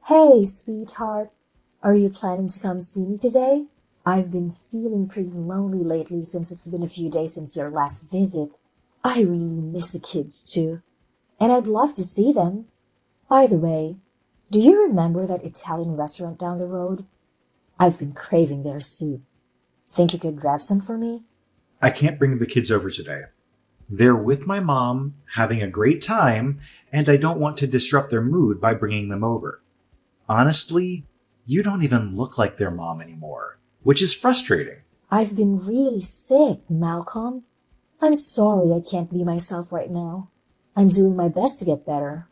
Hey, sweetheart. Are you planning to come see me today? I've been feeling pretty lonely lately since it's been a few days since your last visit. I really miss the kids too, and I'd love to see them. By the way, do you remember that Italian restaurant down the road? I've been craving their soup. Think you could grab some for me? I can't bring the kids over today. They're with my mom, having a great time, and I don't want to disrupt their mood by bringing them over. Honestly, you don't even look like their mom anymore, which is frustrating. I've been really sick, Malcolm. I'm sorry I can't be myself right now. I'm doing my best to get better.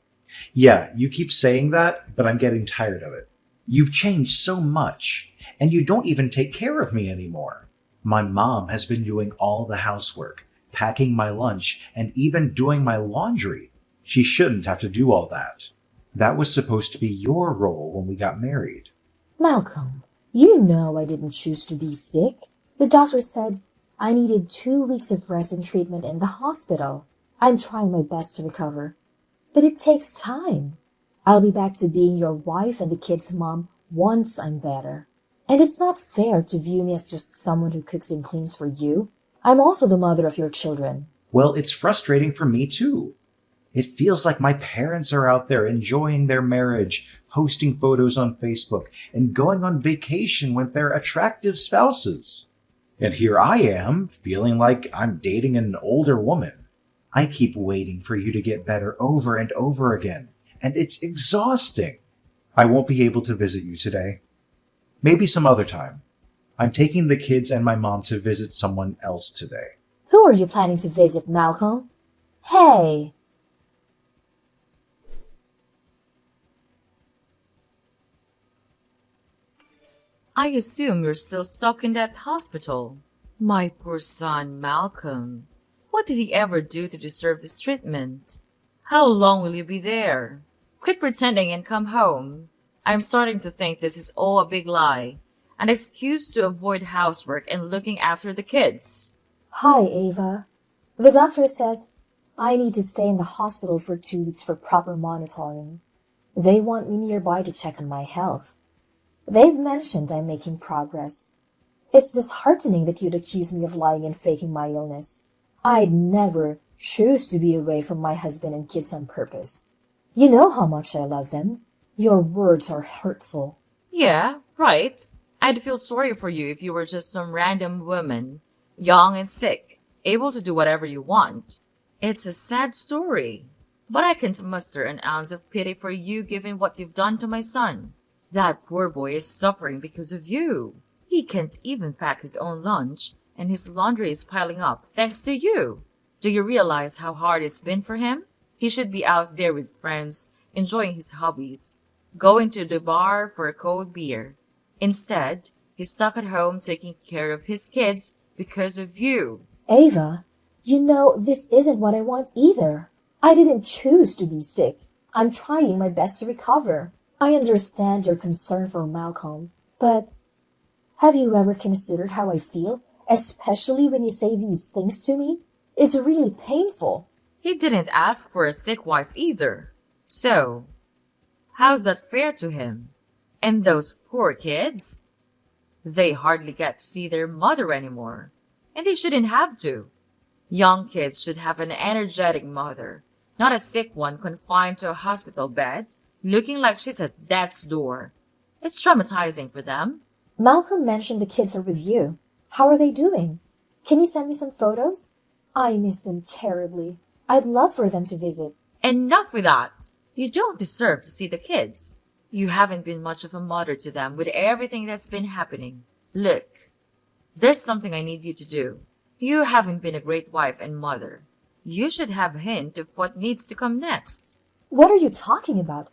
Yeah, you keep saying that, but I'm getting tired of it. You've changed so much, and you don't even take care of me anymore. My mom has been doing all the housework, packing my lunch, and even doing my laundry. She shouldn't have to do all that. That was supposed to be your role when we got married. Malcolm, you know I didn't choose to be sick. The doctor said I needed 2 weeks of rest and treatment in the hospital. I'm trying my best to recover, but it takes time. I'll be back to being your wife and the kids' mom once I'm better. And it's not fair to view me as just someone who cooks and cleans for you. I'm also the mother of your children. Well, it's frustrating for me too. It feels like my parents are out there enjoying their marriage, posting photos on Facebook, and going on vacation with their attractive spouses. And here I am, feeling like I'm dating an older woman. I keep waiting for you to get better over and over again, and it's exhausting. I won't be able to visit you today. Maybe some other time. I'm taking the kids and my mom to visit someone else today. Who are you planning to visit, Malcolm? Hey! I assume you're still stuck in that hospital. My poor son, Malcolm. What did he ever do to deserve this treatment? How long will you be there? Quit pretending and come home. I'm starting to think this is all a big lie, an excuse to avoid housework and looking after the kids. Hi, Ava. The doctor says I need to stay in the hospital for 2 weeks for proper monitoring. They want me nearby to check on my health. They've mentioned I'm making progress. It's disheartening that you'd accuse me of lying and faking my illness. I'd never choose to be away from my husband and kids on purpose. You know how much I love them. Your words are hurtful. Yeah, right. I'd feel sorry for you if you were just some random woman, young and sick, able to do whatever you want. It's a sad story, but I can't muster an ounce of pity for you given what you've done to my son. That poor boy is suffering because of you. He can't even pack his own lunch, and his laundry is piling up thanks to you. Do you realize how hard it's been for him? He should be out there with friends, enjoying his hobbies, going to the bar for a cold beer. Instead, he's stuck at home taking care of his kids because of you. Ava, you know this isn't what I want either. I didn't choose to be sick. I'm trying my best to recover. I understand your concern for Malcolm, but have you ever considered how I feel, especially when you say these things to me? It's really painful. He didn't ask for a sick wife either. So, how's that fair to him? And those poor kids? They hardly get to see their mother anymore. And they shouldn't have to. Young kids should have an energetic mother, not a sick one confined to a hospital bed, looking like she's at death's door. It's traumatizing for them. Malcolm mentioned the kids are with you. How are they doing? Can you send me some photos? I miss them terribly. I'd love for them to visit. Enough with that. You don't deserve to see the kids. You haven't been much of a mother to them with everything that's been happening. Look, there's something I need you to do. You haven't been a great wife and mother. You should have a hint of what needs to come next. What are you talking about?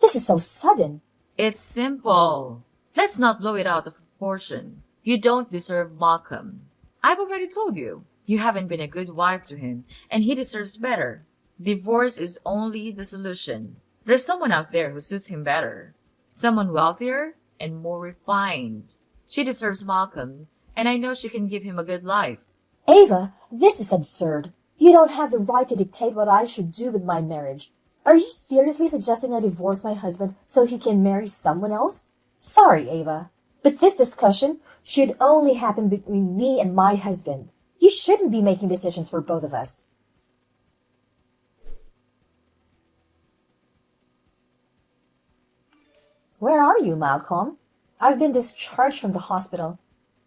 This is so sudden. It's simple. Let's not blow it out of proportion. You don't deserve Malcolm. I've already told you. You haven't been a good wife to him, and he deserves better. Divorce is only the solution. There's someone out there who suits him better. Someone wealthier and more refined. She deserves Malcolm, and I know she can give him a good life. Ava, this is absurd. You don't have the right to dictate what I should do with my marriage. Are you seriously suggesting I divorce my husband so he can marry someone else? Sorry, Ava, but this discussion should only happen between me and my husband. You shouldn't be making decisions for both of us. Where are you, Malcolm? I've been discharged from the hospital,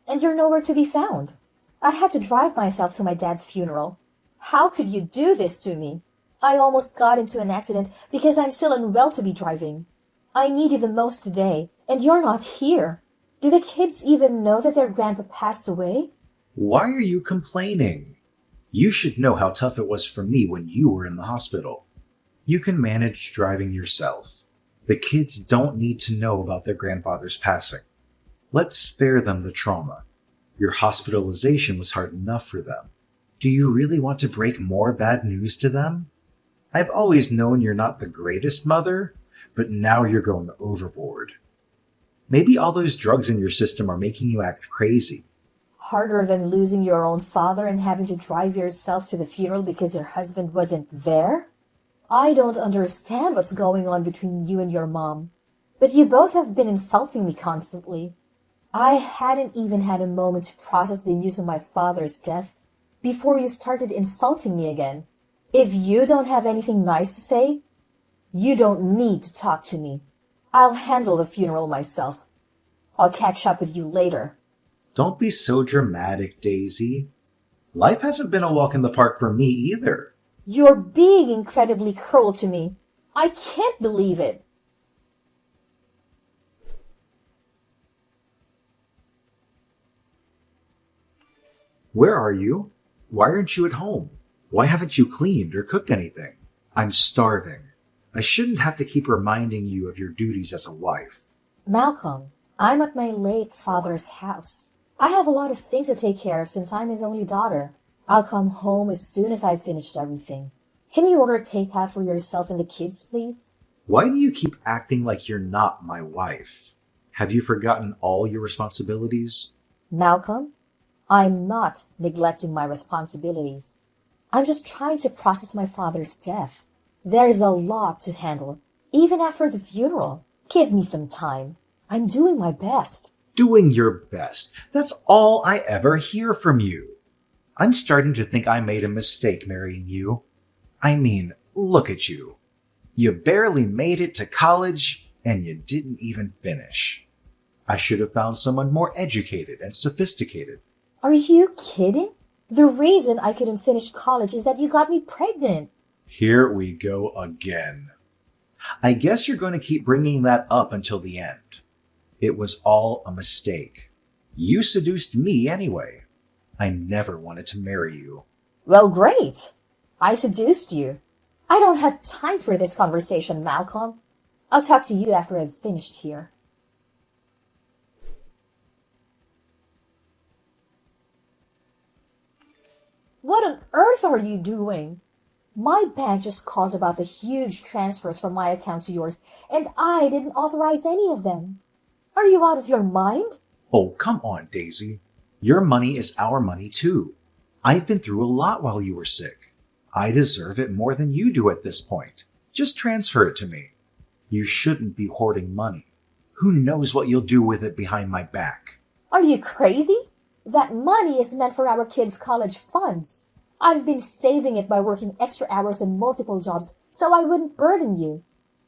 and you're nowhere to be found. I had to drive myself to my dad's funeral. How could you do this to me? I almost got into an accident because I'm still unwell to be driving. I need you the most today, and you're not here. Do the kids even know that their grandpa passed away? Why are you complaining? You should know how tough it was for me when you were in the hospital. You can manage driving yourself. The kids don't need to know about their grandfather's passing. Let's spare them the trauma. Your hospitalization was hard enough for them. Do you really want to break more bad news to them? I've always known you're not the greatest mother, but now you're going overboard. Maybe all those drugs in your system are making you act crazy. Harder than losing your own father and having to drive yourself to the funeral because your husband wasn't there? I don't understand what's going on between you and your mom, but you both have been insulting me constantly. I hadn't even had a moment to process the news of my father's death before you started insulting me again. If you don't have anything nice to say, you don't need to talk to me. I'll handle the funeral myself. I'll catch up with you later. Don't be so dramatic, Daisy. Life hasn't been a walk in the park for me either. You're being incredibly cruel to me. I can't believe it. Where are you? Why aren't you at home? Why haven't you cleaned or cooked anything? I'm starving. I shouldn't have to keep reminding you of your duties as a wife. Malcolm, I'm at my late father's house. I have a lot of things to take care of since I'm his only daughter. I'll come home as soon as I've finished everything. Can you order takeout for yourself and the kids, please? Why do you keep acting like you're not my wife? Have you forgotten all your responsibilities? Malcolm, I'm not neglecting my responsibilities. I'm just trying to process my father's death. There is a lot to handle, even after the funeral. Give me some time. I'm doing my best. Doing your best. That's all I ever hear from you. I'm starting to think I made a mistake marrying you. I mean, look at you. You barely made it to college, and you didn't even finish. I should have found someone more educated and sophisticated. Are you kidding? The reason I couldn't finish college is that you got me pregnant. Here we go again. I guess you're going to keep bringing that up until the end. It was all a mistake. You seduced me anyway. I never wanted to marry you. Well, great. I seduced you. I don't have time for this conversation, Malcolm. I'll talk to you after I've finished here. What on earth are you doing? My bank just called about the huge transfers from my account to yours, and I didn't authorize any of them. Are you out of your mind? Oh, come on, Daisy. Your money is our money, too. I've been through a lot while you were sick. I deserve it more than you do at this point. Just transfer it to me. You shouldn't be hoarding money. Who knows what you'll do with it behind my back? Are you crazy? That money is meant for our kids' college funds. I've been saving it by working extra hours and multiple jobs so I wouldn't burden you.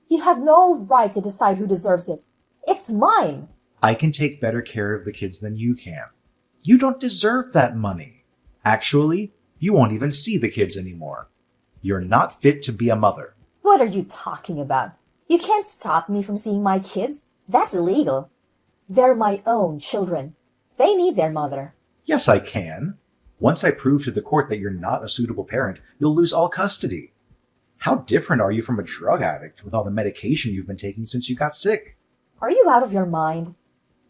You have no right to decide who deserves it. It's mine. I can take better care of the kids than you can. You don't deserve that money. Actually, you won't even see the kids anymore. You're not fit to be a mother. What are you talking about? You can't stop me from seeing my kids. That's illegal. They're my own children. They need their mother. Yes, I can. Once I prove to the court that you're not a suitable parent, you'll lose all custody. How different are you from a drug addict with all the medication you've been taking since you got sick? Are you out of your mind?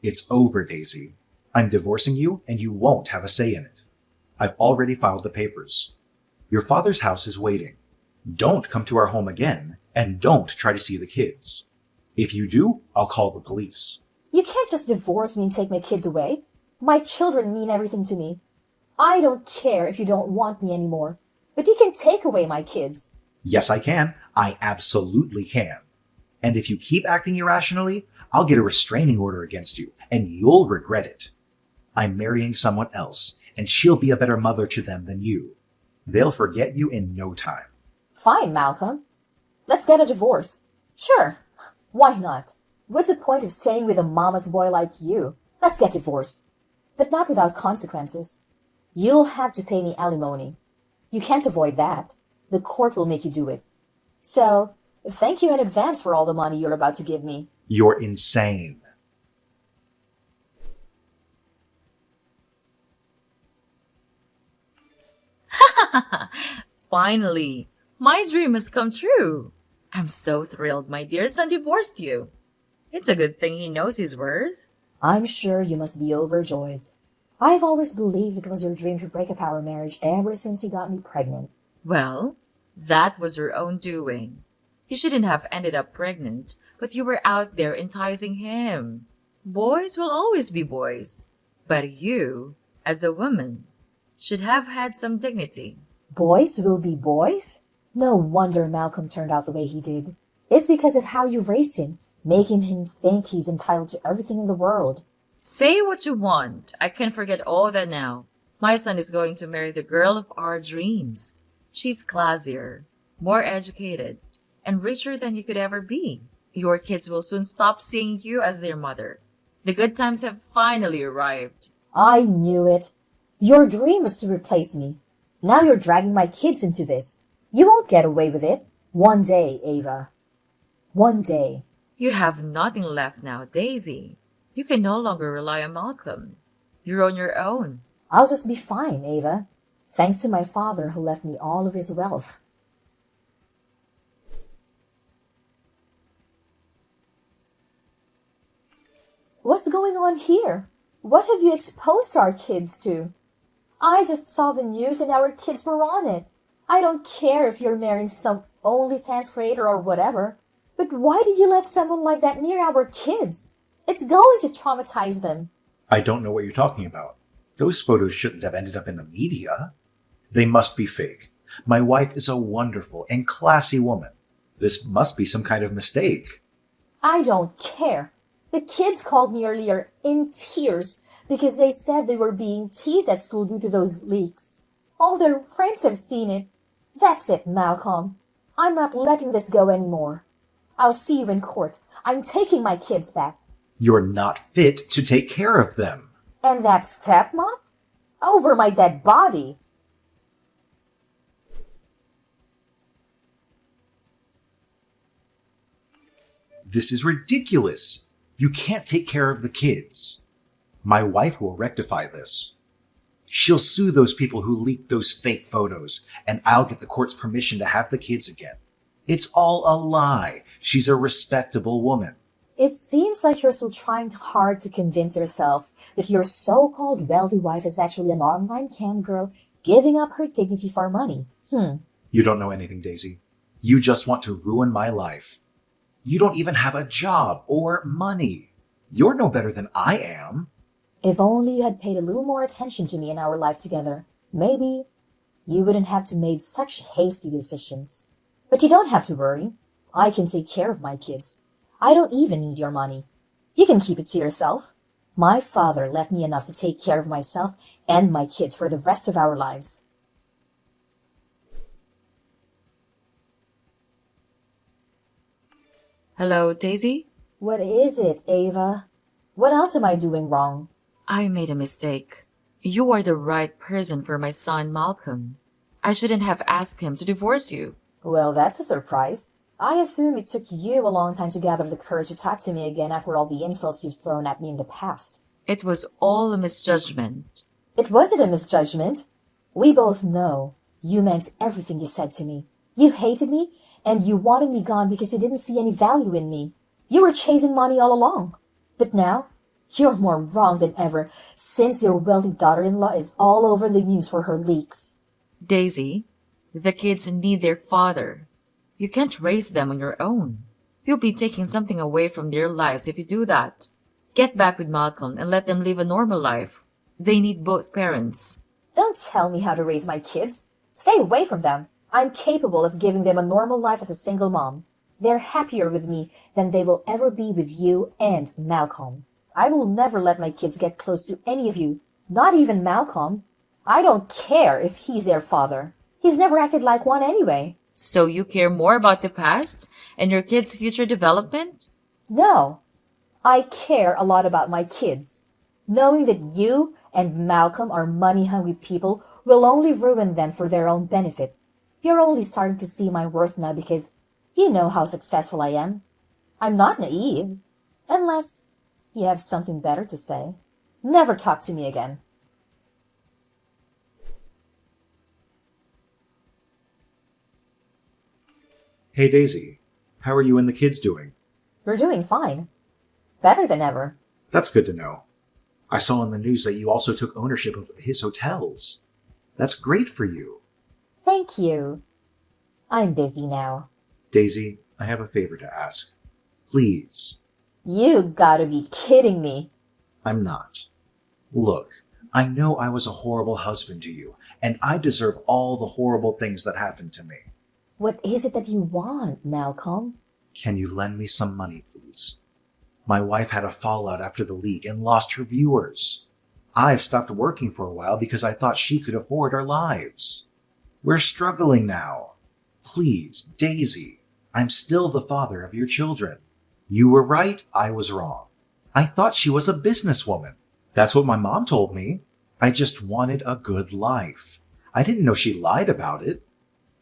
It's over, Daisy. I'm divorcing you, and you won't have a say in it. I've already filed the papers. Your father's house is waiting. Don't come to our home again, and don't try to see the kids. If you do, I'll call the police. You can't just divorce me and take my kids away. My children mean everything to me. I don't care if you don't want me anymore, but you can take away my kids. Yes, I can. I absolutely can. And if you keep acting irrationally, I'll get a restraining order against you, and you'll regret it. I'm marrying someone else, and she'll be a better mother to them than you. They'll forget you in no time. Fine, Malcolm. Let's get a divorce. Sure. Why not? What's the point of staying with a mama's boy like you? Let's get divorced. But not without consequences. You'll have to pay me alimony. You can't avoid that. The court will make you do it. So, thank you in advance for all the money you're about to give me. You're insane. Finally, my dream has come true. I'm so thrilled my dear son divorced you. It's a good thing he knows his worth. I'm sure you must be overjoyed. I've always believed it was your dream to break up our marriage ever since he got me pregnant. Well, that was your own doing. You shouldn't have ended up pregnant, but you were out there enticing him. Boys will always be boys, but you, as a woman, should have had some dignity. Boys will be boys? No wonder Malcolm turned out the way he did. It's because of how you raised him, making him think he's entitled to everything in the world. Say what you want. I can forget all that now. My son is going to marry the girl of our dreams. She's classier, more educated, and richer than you could ever be. Your kids will soon stop seeing you as their mother. The good times have finally arrived. I knew it. Your dream was to replace me. Now you're dragging my kids into this. You won't get away with it. One day, Ava. One day. You have nothing left now, Daisy. You can no longer rely on Malcolm. You're on your own. I'll just be fine, Ava. Thanks to my father who left me all of his wealth. What's going on here? What have you exposed our kids to? I just saw the news and our kids were on it. I don't care if you're marrying some OnlyFans creator or whatever, but why did you let someone like that near our kids? It's going to traumatize them. I don't know what you're talking about. Those photos shouldn't have ended up in the media. They must be fake. My wife is a wonderful and classy woman. This must be some kind of mistake. I don't care. The kids called me earlier in tears because they said they were being teased at school due to those leaks. All their friends have seen it. That's it, Malcolm. I'm not letting this go anymore. I'll see you in court. I'm taking my kids back. You're not fit to take care of them. And that stepmom? Over my dead body. This is ridiculous. You can't take care of the kids. My wife will rectify this. She'll sue those people who leaked those fake photos, and I'll get the court's permission to have the kids again. It's all a lie. She's a respectable woman. It seems like you're still trying hard to convince yourself that your so-called wealthy wife is actually an online cam girl giving up her dignity for money. You don't know anything, Daisy. You just want to ruin my life. You don't even have a job or money. You're no better than I am. If only you had paid a little more attention to me in our life together, maybe you wouldn't have to make such hasty decisions. But you don't have to worry. I can take care of my kids. I don't even need your money. You can keep it to yourself. My father left me enough to take care of myself and my kids for the rest of our lives. Hello, Daisy? What is it, Ava? What else am I doing wrong? I made a mistake. You are the right person for my son, Malcolm. I shouldn't have asked him to divorce you. Well, that's a surprise. I assume it took you a long time to gather the courage to talk to me again after all the insults you've thrown at me in the past. It was all a misjudgment. It wasn't a misjudgment. We both know you meant everything you said to me. You hated me, and you wanted me gone because you didn't see any value in me. You were chasing money all along. But now, you're more wrong than ever, since your wealthy daughter-in-law is all over the news for her leaks. Daisy, the kids need their father. You can't raise them on your own. You'll be taking something away from their lives if you do that. Get back with Malcolm and let them live a normal life. They need both parents. Don't tell me how to raise my kids. Stay away from them. I'm capable of giving them a normal life as a single mom. They're happier with me than they will ever be with you and Malcolm. I will never let my kids get close to any of you, not even Malcolm. I don't care if he's their father. He's never acted like one anyway. So you care more about the past and your kids' future development? No, I care a lot about my kids. Knowing that you and Malcolm are money-hungry people will only ruin them for their own benefit. You're only starting to see my worth now because you know how successful I am. I'm not naive. Unless you have something better to say. Never talk to me again. Hey Daisy, how are you and the kids doing? We're doing fine. Better than ever. That's good to know. I saw in the news that you also took ownership of his hotels. That's great for you. Thank you. I'm busy now. Daisy, I have a favor to ask. Please. You gotta be kidding me. I'm not. Look, I know I was a horrible husband to you, and I deserve all the horrible things that happened to me. What is it that you want, Malcolm? Can you lend me some money, please? My wife had a fallout after the leak and lost her viewers. I've stopped working for a while because I thought she could afford our lives. We're struggling now. Please, Daisy, I'm still the father of your children. You were right, I was wrong. I thought she was a businesswoman. That's what my mom told me. I just wanted a good life. I didn't know she lied about it.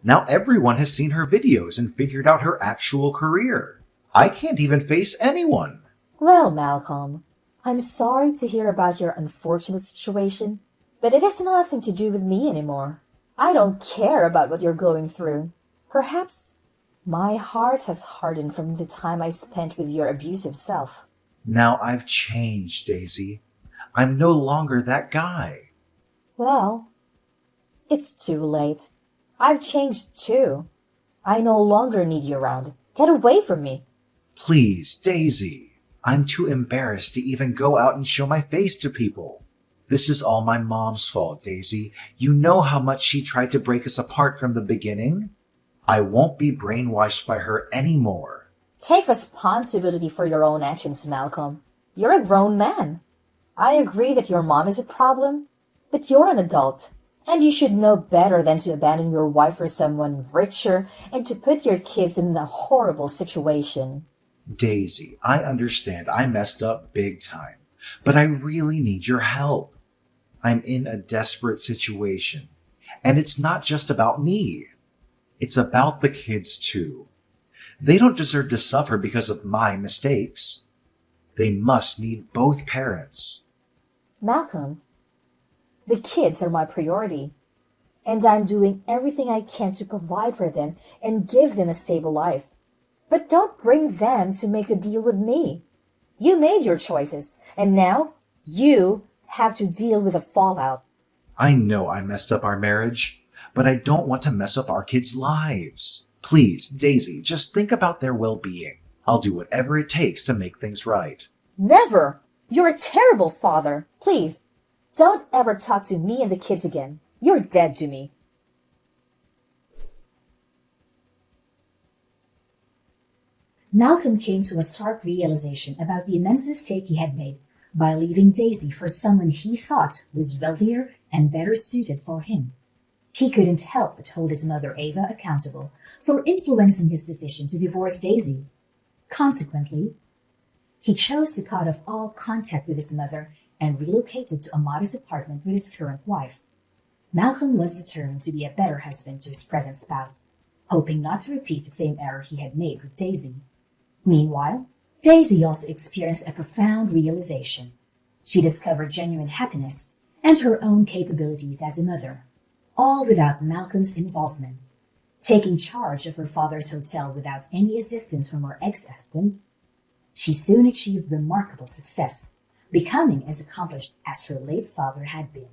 Now everyone has seen her videos and figured out her actual career. I can't even face anyone. Well, Malcolm, I'm sorry to hear about your unfortunate situation, but it has nothing to do with me anymore. I don't care about what you're going through. Perhaps my heart has hardened from the time I spent with your abusive self. Now I've changed, Daisy. I'm no longer that guy. Well, it's too late. I've changed too. I no longer need you around. Get away from me. Please, Daisy. I'm too embarrassed to even go out and show my face to people. This is all my mom's fault, Daisy. You know how much she tried to break us apart from the beginning? I won't be brainwashed by her anymore. Take responsibility for your own actions, Malcolm. You're a grown man. I agree that your mom is a problem, but you're an adult. And you should know better than to abandon your wife for someone richer and to put your kids in a horrible situation. Daisy, I understand I messed up big time, but I really need your help. I'm in a desperate situation, and it's not just about me. It's about the kids too. They don't deserve to suffer because of my mistakes. They must need both parents. Malcolm, the kids are my priority, and I'm doing everything I can to provide for them and give them a stable life. But don't bring them to make the deal with me. You made your choices, and now you have to deal with the fallout. I know I messed up our marriage, but I don't want to mess up our kids' lives. Please, Daisy, just think about their well-being. I'll do whatever it takes to make things right. Never! You're a terrible father. Please, don't ever talk to me and the kids again. You're dead to me. Malcolm came to a stark realization about the immense mistake he had made by leaving Daisy for someone he thought was wealthier and better suited for him. He couldn't help but hold his mother Ava accountable for influencing his decision to divorce Daisy. Consequently, he chose to cut off all contact with his mother and relocated to a modest apartment with his current wife. Malcolm was determined to be a better husband to his present spouse, hoping not to repeat the same error he had made with Daisy. Meanwhile, Daisy also experienced a profound realization. She discovered genuine happiness and her own capabilities as a mother, all without Malcolm's involvement. Taking charge of her father's hotel without any assistance from her ex-husband, she soon achieved remarkable success, becoming as accomplished as her late father had been.